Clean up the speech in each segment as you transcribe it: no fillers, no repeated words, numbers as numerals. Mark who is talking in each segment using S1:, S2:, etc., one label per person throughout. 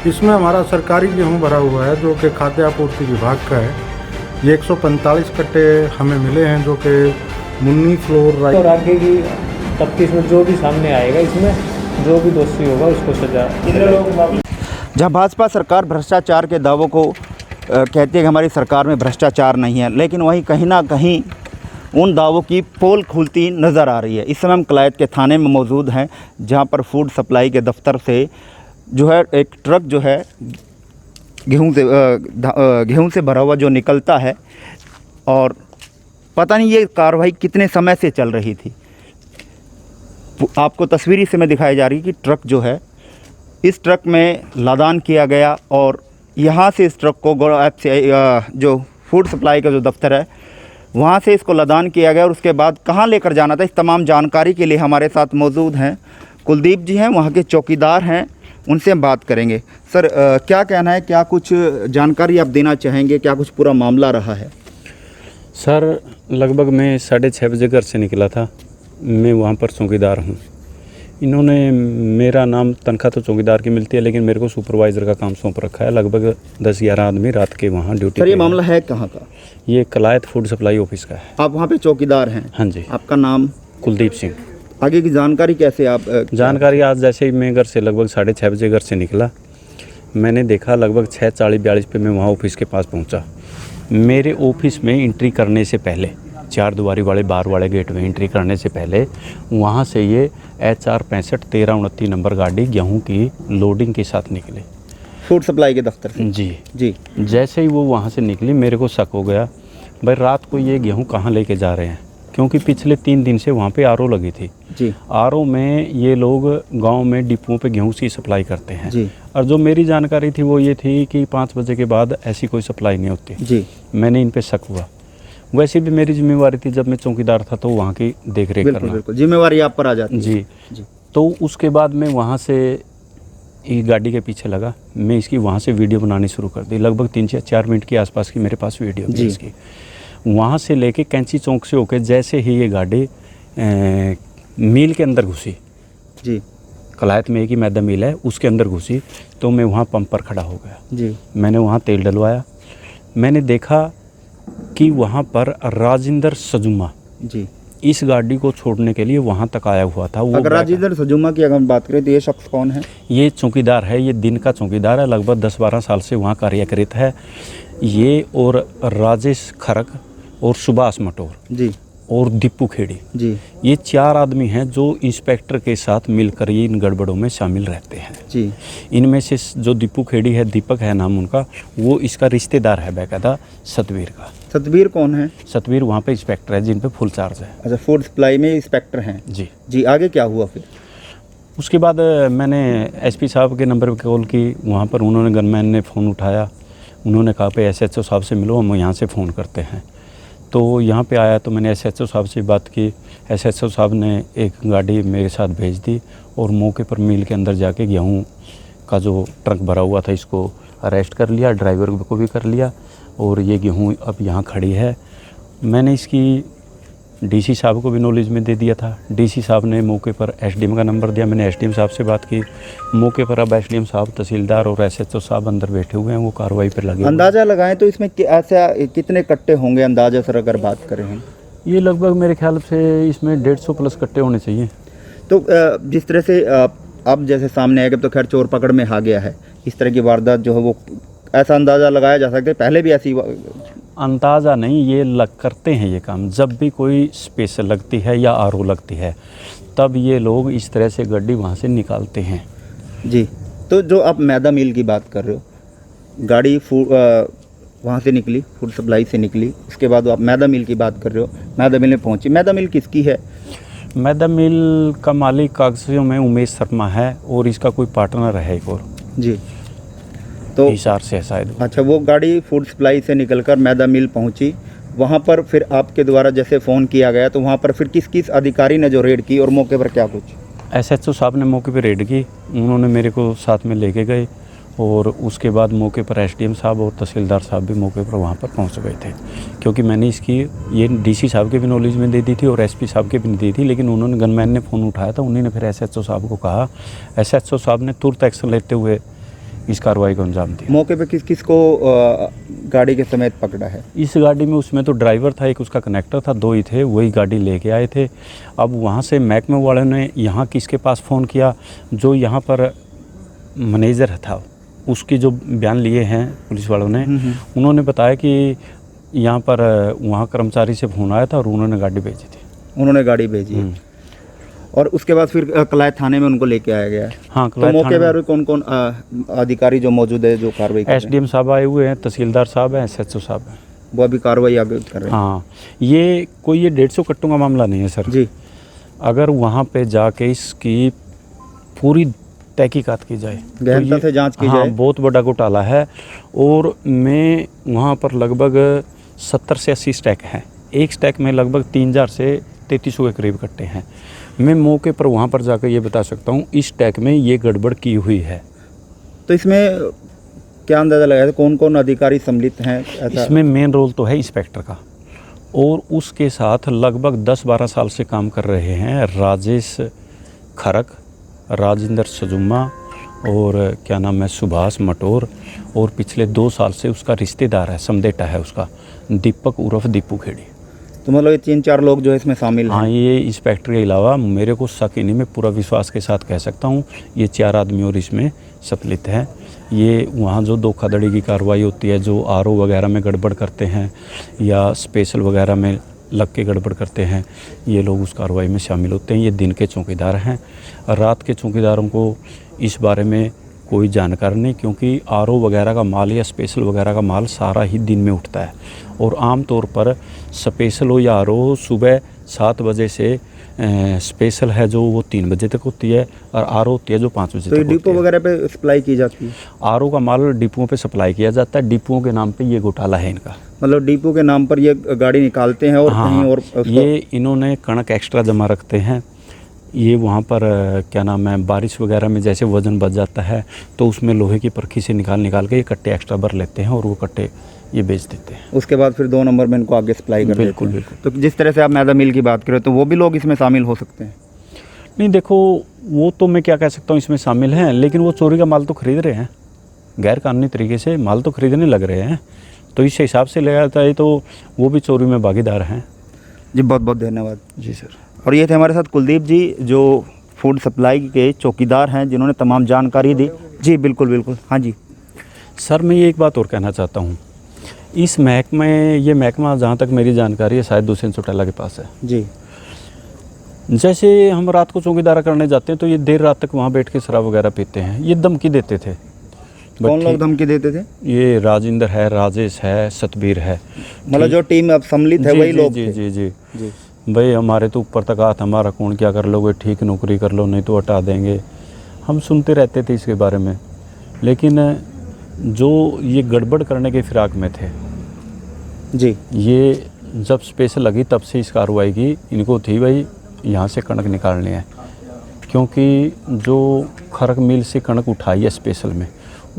S1: इसमें हमारा सरकारी गेहूं भरा हुआ है जो कि खाद्य आपूर्ति विभाग का है। ये 145 कट्टे हमें मिले हैं जो कि मुन्नी फ्लोर
S2: और आगे की तफ्तीश में जो भी सामने आएगा, इसमें जो भी दोषी होगा उसको सजा।
S3: जहाँ भाजपा सरकार भ्रष्टाचार के दावों को कहती है कि हमारी सरकार में भ्रष्टाचार नहीं है, लेकिन वहीं कहीं ना कहीं उन दावों की पोल खुलती नज़र आ रही है। इस समय हम कलायत के थाने में मौजूद हैं, जहाँ पर फूड सप्लाई के दफ्तर से जो है एक ट्रक जो है गेहूं से भरा हुआ जो निकलता है, और पता नहीं ये कार्रवाई कितने समय से चल रही थी। आपको तस्वीरी से मैं दिखाई जा रही कि ट्रक जो है, इस ट्रक में लादान किया गया और यहाँ से इस ट्रक को जो फूड सप्लाई का जो दफ्तर है वहाँ से इसको लदान किया गया और उसके बाद कहाँ लेकर जाना था, इस तमाम जानकारी के लिए हमारे साथ मौजूद हैं कुलदीप जी हैं, वहाँ के चौकीदार हैं, उनसे हम बात करेंगे। सर क्या कहना है, क्या कुछ जानकारी आप देना चाहेंगे, क्या कुछ पूरा मामला रहा है?
S4: सर लगभग मैं 6:30 बजे घर से निकला था। मैं वहाँ पर चौकीदार हूँ। इन्होंने मेरा नाम, तनख्वाह तो चौकीदार की मिलती है, लेकिन मेरे को सुपरवाइज़र का काम सौंप रखा है। लगभग 10-11 आदमी रात के वहाँ ड्यूटी।
S3: सर ये मामला है कहाँ का?
S4: ये कलायत फूड सप्लाई ऑफिस का है।
S3: आप वहाँ पे चौकीदार हैं?
S4: हाँ जी।
S3: आपका नाम?
S4: कुलदीप सिंह।
S3: आगे की जानकारी कैसे आप?
S4: जानकारी आज जैसे ही मैं घर से लगभग 6:30 बजे घर से निकला, मैंने देखा लगभग 6:40-42 पे मैं वहाँ ऑफिस के पास पहुँचा। मेरे ऑफिस में एंट्री करने से पहले, 4 दुआरी वाले बार वाले गेट में एंट्री करने से पहले वहाँ से ये HR 65 1329 नंबर गाड़ी गेहूं की लोडिंग के साथ निकली
S3: फूड सप्लाई के दफ्तर से।
S4: जी। जैसे ही वो वहाँ से निकली, मेरे को शक हो गया भाई रात को ये गेहूं कहाँ लेके जा रहे हैं, क्योंकि पिछले 3 दिन से वहाँ पे RO लगी थी
S3: जी।
S4: RO में ये लोग गांव में डिपुओं पे गेहूं की सप्लाई करते हैं
S3: जी।
S4: और जो मेरी जानकारी थी वो ये थी कि 5 बजे के बाद ऐसी कोई सप्लाई नहीं होती
S3: जी।
S4: मैंने इन पे शक हुआ। वैसे भी मेरी जिम्मेवारी थी, जब मैं चौकीदार था तो वहाँ की देख रेख करना।
S3: बिल्कुल, जिम्मेवारी आप पर आ जाती है।
S4: जी। तो उसके बाद मैं वहाँ से ये गाड़ी के पीछे लगा, मैं इसकी वहाँ से वीडियो बनानी शुरू कर दी। लगभग 3 से 4 मिनट के आसपास की मेरे पास वीडियो थी इसकी। वहाँ से लेके कैंची चौक से होके जैसे ही ये गाड़ी मिल के अंदर घुसी
S3: जी,
S4: कलायत में एक ही मैदा मिल है, उसके अंदर घुसी, तो मैं वहाँ पंप पर खड़ा हो गया
S3: जी।
S4: मैंने वहाँ तेल डलवाया। मैंने देखा कि वहाँ पर राजेंद्र सजुमा
S3: जी
S4: इस गाड़ी को छोड़ने के लिए वहाँ तक आया हुआ था। वो
S3: अगर राजेंद्र सजुमा की अगर हम बात करें तो ये शख्स कौन है?
S4: ये चौकीदार है, ये दिन का चौकीदार है, लगभग 10-12 साल से वहाँ कार्यरत है। ये और राजेश खरक और सुभाष मटोर
S3: जी
S4: और दीपू खेड़ी
S3: जी,
S4: ये 4 आदमी हैं जो इंस्पेक्टर के साथ मिलकर ये इन गड़बड़ों में शामिल रहते हैं
S3: जी।
S4: इनमें से जो दीपू खेड़ी है, दीपक है नाम उनका, वो इसका रिश्तेदार है बाकायदा सतवीर का।
S3: सतवीर कौन है?
S4: सतवीर वहाँ पे इंस्पेक्टर है जिन पे फुल चार्ज है।
S3: अच्छा, फूड सप्लाई में इंस्पेक्टर हैं
S4: जी
S3: जी। आगे क्या हुआ फिर?
S4: उसके बाद मैंने SP साहब के नंबर पर कॉल की। वहाँ पर उन्होंने गनमैन ने फ़ोन उठाया, उन्होंने कहा पे SHO साहब से मिलो, हम यहाँ से फ़ोन करते हैं। तो यहाँ पे आया तो मैंने SHO साहब से बात की। SHO साहब ने एक गाड़ी मेरे साथ भेज दी और मौके पर मिल के अंदर जाके गेहूँ का जो ट्रक भरा हुआ था इसको अरेस्ट कर लिया, ड्राइवर को भी कर लिया, और ये गेहूँ अब यहाँ खड़ी है। मैंने इसकी DC साहब को भी नॉलेज में दे दिया था। DC साहब ने मौके पर SDM का नंबर दिया, मैंने SDM साहब से बात की। मौके पर अब SDM साहब, तहसीलदार और SHO साहब अंदर बैठे हुए हैं, वो कार्रवाई पर लगे।
S3: अंदाज़ा लगाएं तो इसमें ऐसा कितने कट्टे होंगे अंदाज़ा सर, अगर बात करें हम?
S4: ये लगभग मेरे ख्याल से इसमें 150 प्लस कट्टे होने चाहिए।
S3: तो जिस तरह से अब जैसे सामने आएगा तो खैर चोर पकड़ में आ गया है, इस तरह की वारदात जो है वो ऐसा अंदाज़ा लगाया जा सकता है पहले भी ऐसी?
S4: अंदाज़ा नहीं, ये करते हैं ये काम। जब भी कोई स्पेशल लगती है या RO लगती है तब ये लोग इस तरह से गड्डी वहाँ से निकालते हैं
S3: जी। तो जो आप मैदा मिल की बात कर रहे हो, गाड़ी वहाँ से निकली, फूड सप्लाई से निकली, उसके बाद आप मैदा मिल की बात कर रहे हो, मैदा मिल में पहुँची। मैदा मिल किसकी है?
S4: मैदा मिल का मालिक कागज़ों में उमेश शर्मा है और इसका कोई पार्टनर है एक और
S3: जी। तो
S4: हिसार से है शायद।
S3: अच्छा, वो गाड़ी फूड सप्लाई से निकलकर मैदा मिल पहुंची, वहाँ पर फिर आपके द्वारा जैसे फ़ोन किया गया तो वहाँ पर फिर किस किस अधिकारी ने जो रेड की और मौके पर क्या कुछ?
S4: SHO साहब ने मौके पर रेड की, उन्होंने मेरे को साथ में लेके गए, और उसके बाद मौके पर SDM साहब और तहसीलदार साहब भी मौके पर वहाँ पर पहुँच गए थे, क्योंकि मैंने इसकी ये DC साहब के भी नॉलेज में दे दी थी और SP साहब के भी दी थी, लेकिन उन्होंने गनमैन ने फ़ोन उठाया था, उन्होंने फिर SHO साहब को कहा। SHO साहब ने तुरंत एक्शन लेते हुए इस कार्रवाई को अंजाम दिया।
S3: मौके पे किस किस को गाड़ी के समेत पकड़ा है?
S4: इस गाड़ी में उसमें तो ड्राइवर था, एक उसका कनेक्टर था, 2 ही थे, वही गाड़ी लेके आए थे। अब वहाँ से महकमे वालों ने यहाँ किसके पास फ़ोन किया, जो यहाँ पर मैनेजर था उसकी जो बयान लिए हैं पुलिस वालों ने, उन्होंने बताया कि यहाँ पर वहाँ कर्मचारी से फ़ोन आया था और उन्होंने गाड़ी भेजी थी।
S3: उन्होंने गाड़ी भेजी और उसके बाद फिर कलाई थाने में उनको लेके आया गया।
S4: हाँ,
S3: तो मौके पर कौन कौन अधिकारी जो मौजूद है जो कार्रवाई कर रहे हैं?
S4: SDM साहब आए हुए हैं, तहसीलदार साहब हैं, SHO साहब हैं,
S3: वो अभी कार्रवाई आगे कर रहे हैं।
S4: हाँ, ये कोई 150 कट्टों का मामला नहीं है सर
S3: जी।
S4: अगर वहाँ पे जाके इसकी पूरी तहकीकात की जाए,
S3: गहनता से जांच की
S4: हाँ,
S3: जाए।
S4: बहुत बड़ा घोटाला है। और मैं वहाँ पर लगभग 70 से 80 स्टैक हैं, एक स्टैक में लगभग 3000 से 3300 के करीब कट्टे हैं। मैं मौके पर वहाँ पर जाकर ये बता सकता हूँ इस स्टैक में ये गड़बड़ की हुई है।
S3: तो इसमें क्या अंदाज़ा लगाया था कौन कौन अधिकारी सम्मिलित हैं? ऐसा
S4: इसमें मेन रोल तो है इंस्पेक्टर का, और उसके साथ लगभग 10-12 साल से काम कर रहे हैं राजेश खरक, राजेंद्र सजुम्मा और क्या नाम है सुभाष मटोर, और पिछले 2 साल से उसका रिश्तेदार है, समदेटा है उसका, दीपक उर्फ दीपू खेड़ी।
S3: तो मतलब ये 3-4 लोग जो है इसमें शामिल हैं।
S4: हाँ, ये इंस्पेक्टर के अलावा मेरे को शक ही नहीं, मैं पूरा विश्वास के साथ कह सकता हूँ ये 4 आदमी और इसमें सम्मिलित हैं। ये वहाँ जो धोखाधड़ी की कार्रवाई होती है, जो RO वगैरह में गड़बड़ करते हैं या स्पेशल वगैरह में लग के गड़बड़ करते हैं, ये लोग उस कार्रवाई में शामिल होते हैं। ये दिन के चौकीदार हैं, रात के चौकीदारों को इस बारे में कोई जानकारी नहीं, क्योंकि RO वगैरह का माल या स्पेशल वगैरह का माल सारा ही दिन में उठता है। और आम तौर पर स्पेशल हो या RO हो, सुबह 7 बजे से स्पेशल है जो वो 3 बजे तक होती है, और RO होती है जो 5 बजे
S3: तो ये
S4: तक होती
S3: डिपो
S4: है।
S3: वगैरह पे सप्लाई की जाती है?
S4: RO का माल डिपुओं पे सप्लाई किया जाता है, डिपुओं के नाम पे ये घोटाला है इनका।
S3: मतलब डिपो के नाम पर ये गाड़ी निकालते हैं और कहीं और
S4: ये इन्होंने कणक एक्स्ट्रा जमा रखते हैं। ये वहाँ पर क्या नाम है, बारिश वगैरह में जैसे वज़न बच जाता है तो उसमें लोहे की परखी से निकाल के ये कट्टे एक्स्ट्रा भर लेते हैं और वो कट्टे ये बेच देते हैं।
S3: उसके बाद फिर 2 नंबर में इनको आगे सप्लाई कर
S4: बिल्कुल
S3: देते हैं।
S4: बिल्कुल।
S3: तो जिस तरह से आप मैदा मिल की बात करें तो वो भी लोग इसमें शामिल हो सकते हैं?
S4: नहीं, देखो वो तो मैं क्या कह सकता हूँ इसमें शामिल हैं, लेकिन वो चोरी का माल तो खरीद रहे हैं, गैर कानूनी तरीके से माल तो खरीदने लग रहे हैं, तो इस हिसाब से ले जाता है तो वो भी चोरी में भागीदार हैं।
S3: जी, बहुत बहुत धन्यवाद।
S4: जी सर।
S3: और ये थे हमारे साथ कुलदीप जी जो फूड सप्लाई के चौकीदार हैं, जिन्होंने तमाम जानकारी दी। जी बिल्कुल बिल्कुल। हाँ जी
S4: सर, मैं ये एक बात और कहना चाहता हूँ, इस महकमे ये महकमा जहाँ तक मेरी जानकारी है शायद दुष्यंत चौटाला के पास है।
S3: जी।
S4: जैसे हम रात को चौकीदारा करने जाते हैं तो ये देर रात तक वहाँ बैठ के शराब वगैरह पीते हैं, ये धमकी देते थे।
S3: कौन लोग धमकी देते थे?
S4: ये राजेंद्र है, राजेश है, सतबीर है,
S3: मतलब जो टीम अब सम्मिलित है वही लोग
S4: जी
S3: थे?
S4: जी जी
S3: जी।
S4: भाई हमारे तो ऊपर तक हाथ, हमारा कौन क्या कर लोगे, ठीक नौकरी कर लो नहीं तो हटा देंगे। हम सुनते रहते थे इसके बारे में, लेकिन जो ये गड़बड़ करने के फिराक में थे
S3: जी,
S4: ये जब स्पेशल लगी तब से इस कार्रवाई की इनको थी भाई यहाँ से कणक निकालनी है, क्योंकि जो खरक मिल से कणक उठाई है स्पेशल में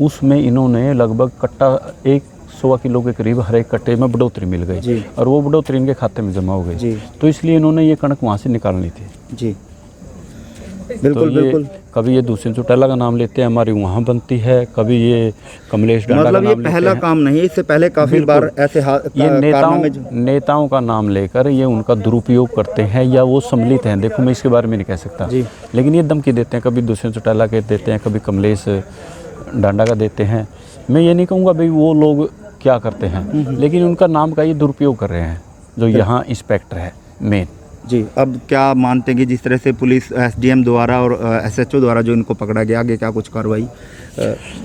S4: उसमें इन्होंने लगभग कट्टा 100 किलो के करीब हर एक कट्टे में बढ़ोतरी मिल गई और वो बढ़ोतरी इनके खाते में जमा हो गई, तो इसलिए इन्होंने ये कणक वहाँ से निकालनी थी।
S3: जी बिल्कुल
S4: तो
S3: बिल्कुल।
S4: कभी ये दुष्यंत चौटाला का नाम लेते हैं, हमारी वहाँ बनती है, कभी ये कमलेश डांडा
S3: मतलब
S4: का
S3: ये
S4: नाम
S3: पहला
S4: लेते हैं।
S3: काम नहीं, इससे पहले काफी बार ऐसे
S4: ये नेताओं का नाम लेकर ये उनका दुरुपयोग करते हैं या वो सम्मिलित हैं। देखो मैं इसके बारे में नहीं कह सकता, लेकिन ये धमकी देते हैं, कभी दुष्यंत चौटाला के देते हैं, कभी कमलेश डांडा का देते हैं। मैं ये नहीं कहूँगा भाई वो लोग क्या करते हैं, लेकिन उनका नाम का ये दुरुपयोग कर रहे हैं जो यहाँ इंस्पेक्टर है मेन।
S3: जी, अब क्या मानते हैं कि जिस तरह से पुलिस SDM द्वारा और SHO द्वारा जो इनको पकड़ा गया, आगे क्या कुछ कार्रवाई?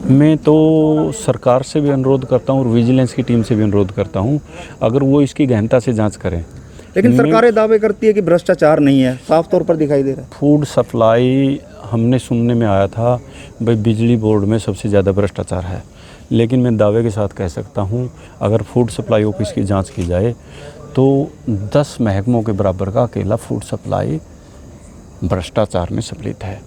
S4: मैं तो सरकार से भी अनुरोध करता हूँ और विजिलेंस की टीम से भी अनुरोध करता हूँ, अगर वो इसकी गहनता से जांच करें।
S3: लेकिन सरकारें दावे करती है कि भ्रष्टाचार नहीं है, साफ तौर पर दिखाई दे रहा है।
S4: फूड सप्लाई हमने सुनने में आया था भाई बिजली बोर्ड में सबसे ज़्यादा भ्रष्टाचार है, लेकिन मैं दावे के साथ कह सकता हूँ अगर फूड सप्लाई ऑफिस की जांच की जाए तो 10 महकमों के बराबर का अकेला फूड सप्लाई भ्रष्टाचार में सम्मिलित है।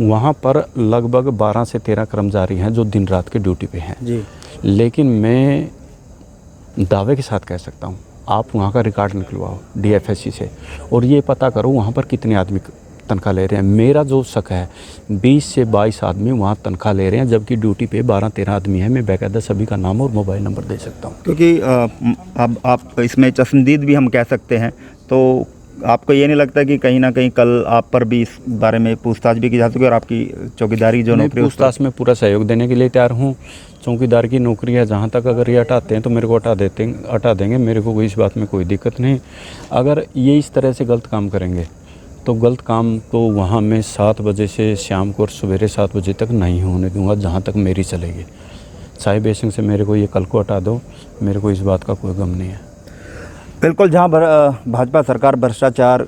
S4: वहाँ पर लगभग 12 से 13 कर्मचारी हैं जो दिन रात के ड्यूटी पे हैं
S3: जी।
S4: लेकिन मैं दावे के साथ कह सकता हूँ आप वहाँ का रिकॉर्ड निकलवाओ DFSC से और ये पता करो वहाँ पर कितने आदमी तनख्वाह ले रहे हैं। मेरा जो शक है 20 से 22 आदमी वहाँ तनख्वाह ले रहे हैं, जबकि ड्यूटी पे 12-13 आदमी है। मैं बाकायदा सभी का नाम और मोबाइल नंबर दे सकता हूँ।
S3: क्योंकि अब आप इसमें चश्मदीद भी हम कह सकते हैं, तो आपको ये नहीं लगता कि कहीं ना कहीं कल आप पर भी इस बारे में पूछताछ भी की जा सके और आपकी चौकीदारी जो नौकरी
S4: पूछताछ में पूरा सहयोग देने के लिए तैयार हूँ। चौकीदार की नौकरी है, जहाँ तक अगर ये हटाते हैं तो मेरे को हटा देंगे, मेरे को इस बात में कोई दिक्कत नहीं। अगर ये इस तरह से गलत काम करेंगे तो गलत काम तो वहाँ मैं 7 बजे से शाम को और सवेरे 7 बजे तक नहीं होने दूँगा, जहाँ तक मेरी चलेगी। चाहे बेशक से मेरे को ये कल को हटा दो, मेरे को इस बात का कोई गम नहीं है।
S3: बिल्कुल, जहाँ भाजपा सरकार भ्रष्टाचार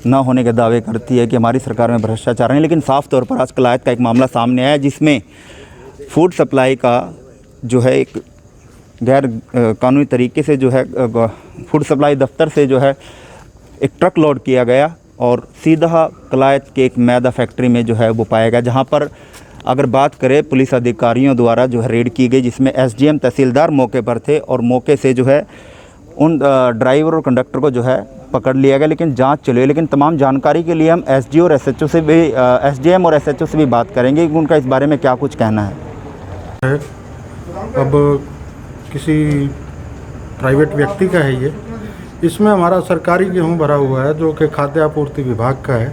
S3: न होने के दावे करती है कि हमारी सरकार में भ्रष्टाचार नहीं, लेकिन साफ तौर पर आज कलायत का एक मामला सामने आया जिसमें फूड सप्लाई का जो है एक गैर कानूनी तरीके से जो है फूड सप्लाई दफ्तर से जो है एक ट्रक लोड किया गया और सीधा कलायत के एक मैदा फैक्ट्री में जो है वो पाया गया, जहाँ पर अगर बात करें पुलिस अधिकारियों द्वारा जो है रेड की गई, जिसमें एसडीएम तहसीलदार मौके पर थे और मौके से जो है उन ड्राइवर और कंडक्टर को जो है पकड़ लिया गया, लेकिन जांच चली। लेकिन तमाम जानकारी के लिए हम एसडीओ और एसएचओ से भी एसडीएम और एसएचओ से भी बात करेंगे कि उनका इस बारे में क्या कुछ कहना है।
S1: अब किसी प्राइवेट व्यक्ति का है ये, इसमें हमारा सरकारी गेहूं भरा हुआ है जो कि खाद्य आपूर्ति विभाग का है।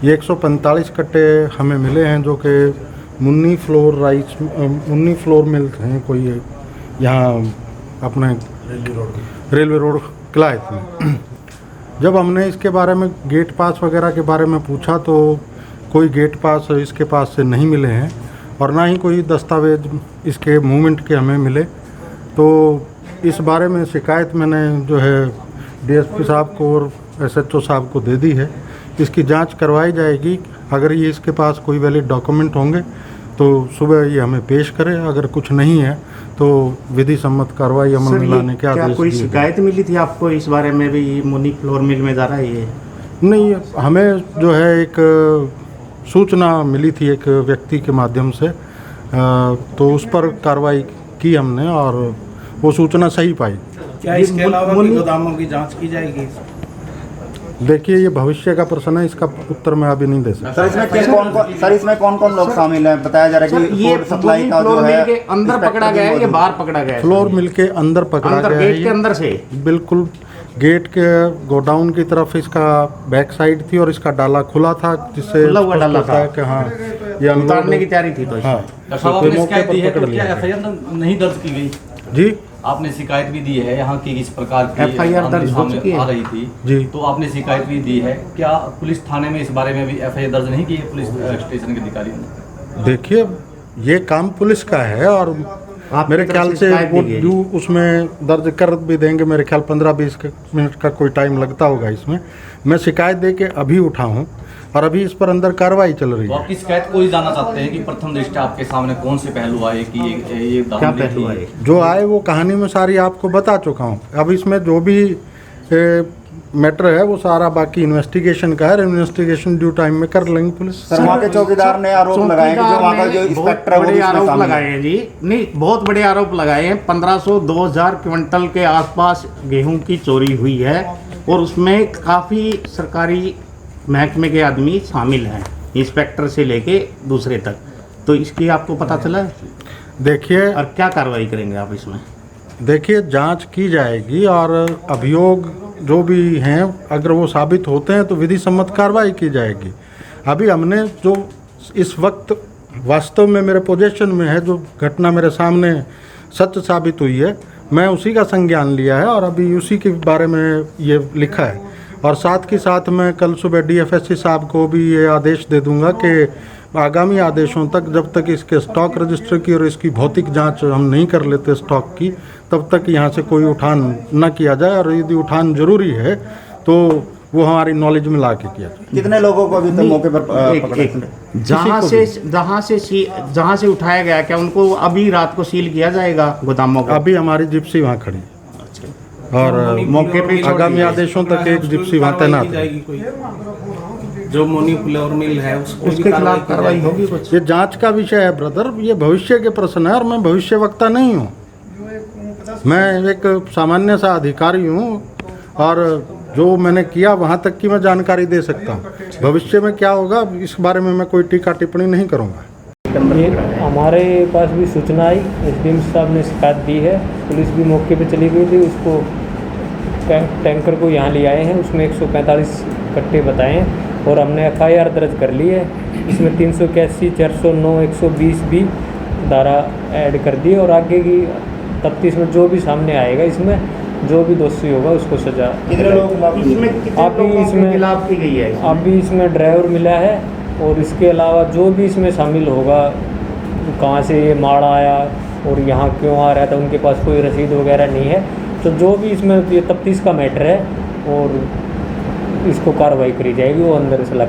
S1: ये 145 कट्टे हमें मिले हैं जो कि मुन्नी फ्लोर मिल्स हैं कोई यहाँ अपने रेलवे रोड कलायत में। जब हमने इसके बारे में गेट पास वगैरह के बारे में पूछा तो कोई गेट पास इसके पास से नहीं मिले हैं और ना ही कोई दस्तावेज इसके मूवमेंट के हमें मिले। तो इस बारे में शिकायत मैंने जो है डीएसपी साहब को और एसएचओ साहब को दे दी है। इसकी जांच करवाई जाएगी। अगर ये इसके पास कोई वैलिड डॉक्यूमेंट होंगे तो सुबह ये हमें पेश करें, अगर कुछ नहीं है तो विधि सम्मत कार्रवाई अमल में लाने के आदेश दिए।
S5: कोई शिकायत मिली थी आपको इस बारे में भी मुन्नी फ्लोर मिल में जा रहा है ये?
S1: नहीं, हमें जो है एक सूचना मिली थी एक व्यक्ति के माध्यम से, तो उस पर कार्रवाई की हमने और वो सूचना सही पाई।
S5: क्या इसके अलावा गोदामों की जांच की जाएगी?
S1: देखिए, ये भविष्य का प्रश्न है, इसका उत्तर मैं अभी नहीं दे सकता।
S3: सर इसमें कौन कौन लोग शामिल हैं? बताया जा रहा है कि
S5: ये
S3: फूड सप्लाई का जो है
S5: के अंदर पकड़ा गया है, ये बाहर पकड़ा गया है?
S1: फ्लोर मिल के अंदर पकड़ा गया है,
S5: गेट के अंदर से
S1: बिल्कुल गेट के गोडाउन की तरफ इसका बैक साइड थी और इसका डाला खुला था, जिससे
S5: डाला था
S1: कि हाँ ये
S5: उतारने की तैयारी थी। तो
S1: हाँ,
S6: शिकायत दी है तो क्या एफआईआर नहीं दर्ज की गई?
S1: जी,
S6: आपने शिकायत भी दी है यहाँ की इस प्रकार की
S5: एफआईआर दर्ज हो चुकी है?
S6: आ रही थी
S1: जी,
S6: तो आपने शिकायत भी दी है, क्या पुलिस थाने में इस बारे में भी एफआईआर दर्ज नहीं की है पुलिस स्टेशन के अधिकारी ने?
S1: देखिए, ये काम पुलिस का है और मेरे ख्याल से वो ड्यू उसमें दर्ज कर भी देंगे। मेरे ख्याल 15-20 मिनट का कोई टाइम लगता होगा इसमें। मैं शिकायत दे के अभी उठा हूँ और अभी इस पर अंदर कार्रवाई चल रही
S6: तो
S1: है।
S6: आपकी शिकायत को ही जानना चाहते हैं कि प्रथम दृष्टया आपके सामने कौन से पहलू आए कि ये
S5: क्या पहलू आए?
S1: जो आए वो कहानी में सारी आपको बता चुका हूँ। अब इसमें जो भी मैटर है वो सारा बाकी इन्वेस्टिगेशन का है। इन्वेस्टिगेशन ड्यू टाइम में कर लेंगे पुलिस।
S3: सर वहाँ के चौकीदार ने आरोप लगाए कि जो वहाँ का जो इंस्पेक्टर है वो भी इसमें
S5: आरोप
S3: शामिल
S5: लगाए
S3: है।
S5: हैं जी। नहीं, बहुत बड़े आरोप लगाए हैं। 1500-2000 क्विंटल के आसपास गेहूं की चोरी हुई है और उसमें काफ़ी सरकारी महकमे के आदमी शामिल हैं, इंस्पेक्टर से लेके दूसरे तक। तो इसकी आपको पता चला है?
S1: देखिए,
S5: और क्या कार्रवाई करेंगे आप इसमें?
S1: देखिए, जांच की जाएगी और अभियोग जो भी हैं अगर वो साबित होते हैं तो विधि सम्मत कार्रवाई की जाएगी। अभी हमने जो इस वक्त वास्तव में मेरे पोजीशन में है, जो घटना मेरे सामने सच साबित हुई है, मैं उसी का संज्ञान लिया है और अभी उसी के बारे में ये लिखा है। और साथ के साथ मैं कल सुबह डीएफएससी साहब को भी ये आदेश दे दूंगा कि आगामी आदेशों तक जब तक इसके स्टॉक रजिस्टर की और इसकी भौतिक जांच हम नहीं कर लेते स्टॉक की, तब तक यहाँ से कोई उठान न किया जाए और यदि उठान जरूरी है तो वो हमारी नॉलेज में ला के किया जाए।
S3: कितने लोगों को अभी तक मौके पर पकड़ा?
S5: जहाँ से उठाया गया, क्या उनको अभी रात को सील किया जाएगा गोदामों को?
S1: अभी हमारी जिप्सी वहाँ खड़ी है और
S5: मौके पे
S1: आगामी आदेशों तक एक जिप्सी वहाँ तैनात है।
S5: जो मुन्नी फ्लोर मिल है उसके खिलाफ कार्रवाई होगी?
S1: ये जांच का विषय है ब्रदर, ये भविष्य के प्रश्न है और मैं भविष्यवक्ता नहीं हूँ। मैं एक सामान्य सा अधिकारी हूँ और जो मैंने किया वहाँ तक की मैं जानकारी दे सकता हूँ। भविष्य में क्या होगा इस बारे में मैं कोई टीका टिप्पणी नहीं करूँगा।
S2: ये हमारे पास भी सूचना आई, एसडीएम साहब ने शिकायत दी है, पुलिस भी मौके पे चली गई थी, उसको टैंकर को यहाँ ले आए हैं, उसमें 145 कट्टे बताए हैं और हमने एफआईआर दर्ज कर ली है। इसमें 381, 409, 120 भी धारा ऐड कर दी और आगे की तफ्तीश में जो भी सामने आएगा इसमें जो भी दोषी होगा उसको सजा।
S5: कितने लोग खिलाफ की गई है?
S2: अभी इसमें ड्राइवर मिला है और इसके अलावा जो भी इसमें शामिल होगा, कहाँ से ये माल आया और यहाँ क्यों आ रहा था, उनके पास कोई रसीद वगैरह नहीं है, तो जो भी इसमें ये तफ्तीश का मैटर है और इसको कार्रवाई करी जाएगी। वो अंदर से लग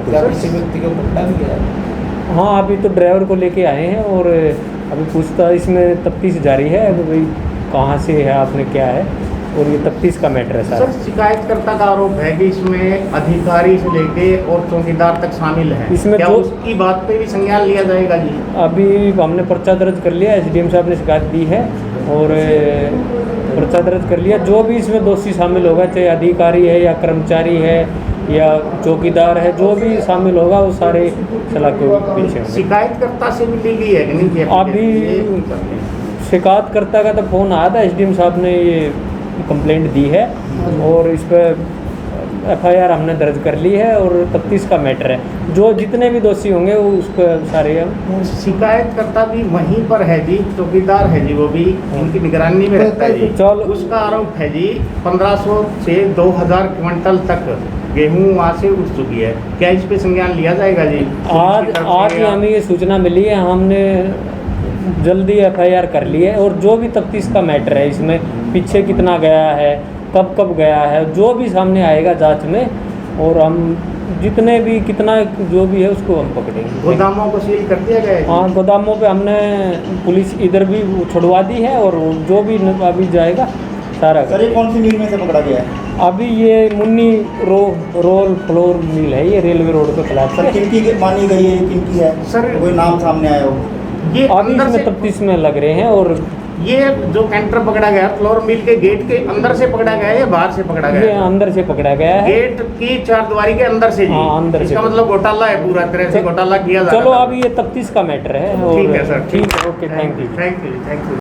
S2: हाँ, अभी तो ड्राइवर को लेके आए हैं और अभी पूछताछ इसमें तफ्तीश जारी है। अभी भाई कहाँ से है, आपने क्या है, और ये तफ्तीश का मैटर है
S5: सर। शिकायतकर्ता का आरोप है कि इसमें अधिकारी से लेके और चौकीदार तक शामिल हैं।
S2: इसमें
S5: क्या
S2: जो
S5: उसकी बात पे भी संज्ञान लिया जाएगा जी?
S2: अभी हमने पर्चा दर्ज कर लिया, एसडीएम साहब ने शिकायत दी है और पर्चा दर्ज कर लिया। जो भी इसमें दोषी शामिल होगा, चाहे अधिकारी है या कर्मचारी है या चौकीदार है, जो भी शामिल होगा वो सारे सलाख के पीछे होंगे।
S5: शिकायतकर्ता से भी ली गई है कि नहीं?
S2: अभी शिकायतकर्ता का तो फ़ोन आया था, एसडीएम साहब ने ये कंप्लेंट दी है और इस पर एफआईआर हमने दर्ज कर ली है और तफ्तीश का मैटर है। जो जितने भी दोषी होंगे वो उस पर सारे हम।
S5: शिकायतकर्ता भी वहीं पर है जी, चौकीदार है जी, वो भी उनकी निगरानी में रहता है जी। उसका आरोप है जी 1500 से 2000 क्विंटल तक गेहूँ वहाँ से उठ चुकी है। क्या इस पे संज्ञान लिया जाएगा जी?
S2: आज ही हमें ये सूचना मिली है, हमने जल्दी एफआईआर कर ली है और जो भी तफ्तीश का मैटर है इसमें पीछे कितना गया है, कब कब गया है, जो भी सामने आएगा जांच में, और हम जितने भी कितना जो भी है उसको हम पकड़ेंगे।
S5: गोदामों को सील कर दिया गया है?
S2: हाँ, गोदामों पे हमने पुलिस इधर भी छुड़वा दी है और जो भी अभी जाएगा सारा।
S3: सर, ये कौन सी मिल में से पकड़ा गया है?
S2: अभी ये मुन्नी रोल फ्लोर मिल है, ये रेलवे रोड पे खिलाफ।
S3: सर, किनकी मानी गई है, किनकी है
S5: सर?
S3: कोई नाम सामने आया हो?
S5: ये
S2: अभी इसमें तफ्तीश में लग रहे हैं। और
S5: ये जो कैंटर पकड़ा गया फ्लोर मिल के गेट के अंदर से पकड़ा गया है या बाहर से पकड़ा गया
S2: ये
S5: है?
S2: अंदर से पकड़ा गया है,
S5: गेट की चारदीवारी के अंदर से जी।
S2: हाँ, अंदर से।
S5: इसका मतलब घोटाला है, पूरा तरह से घोटाला किया जा रहा है।
S2: चलो अभी ये तफ्तीश का मैटर है।
S5: ठीक है सर,
S2: ठीक है, okay, thank you.
S5: Thank you.